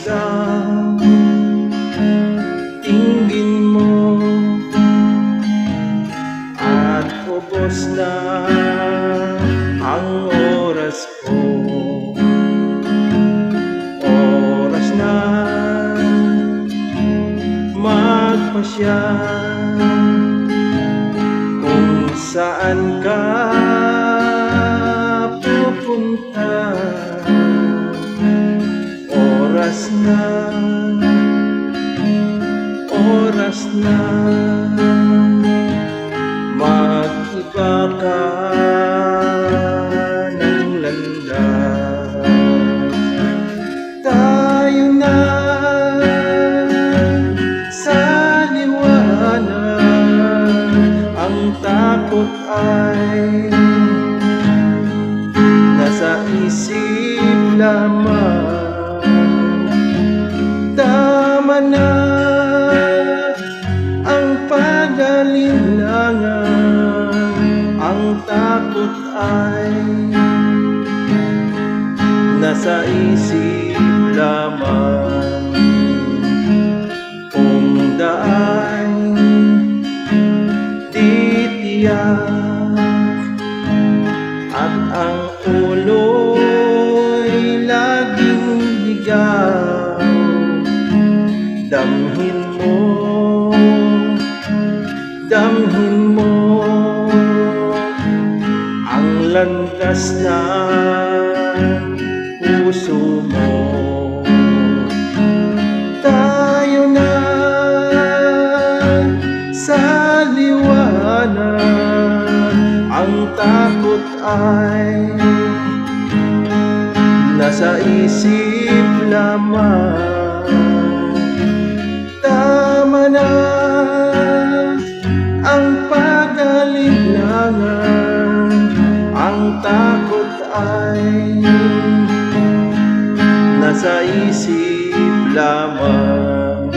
lang, tingin mo at ubos na ang oras ko. Oras na magpasya kung saan ka pupunta. Oras na mag-iba ka ng landas. Tayo na sa liwanag, ang takot ay nasa isip lamang. Tama na ang pag-alinlangan, ang takot ay nasa isip lamang. Kung daan titiyak at ang ulo'y laging ligaw, damhin mo ang landas ng puso mo. Tayo na sa liwanag, ang takot ay nasa isip lamang. Tama na ang pag-alinlangan, ang takot ay nasa isip lamang.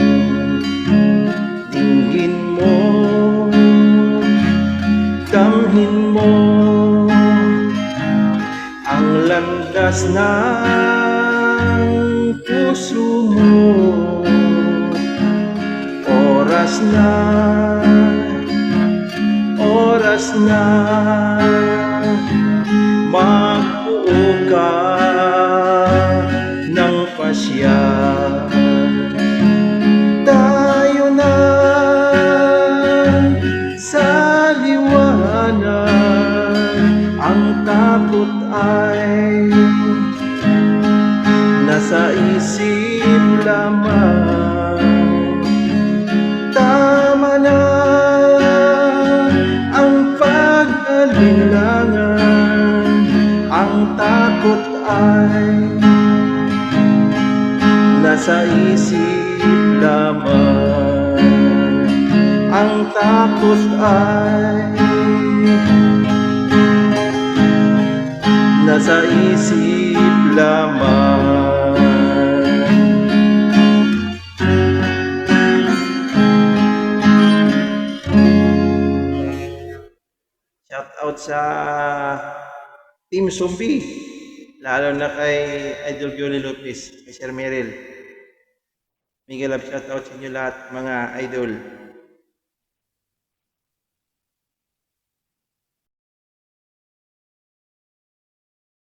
Tingin mo, damhin mo ang landas ng puso mo. Oras na magbuo ka ng pasya. Tayo na sa liwanag, ang takot ay nasa isip lamang. Tama na ang pag-alinlangan, ang takot ay nasa isip lamang. Ang takot ay nasa isip lamang. Shout out sa Team Zombie, lalo na kay Idol Johnny Lopez, kay Sir Merrill. Miguel, shout out sa inyo lahat mga idol.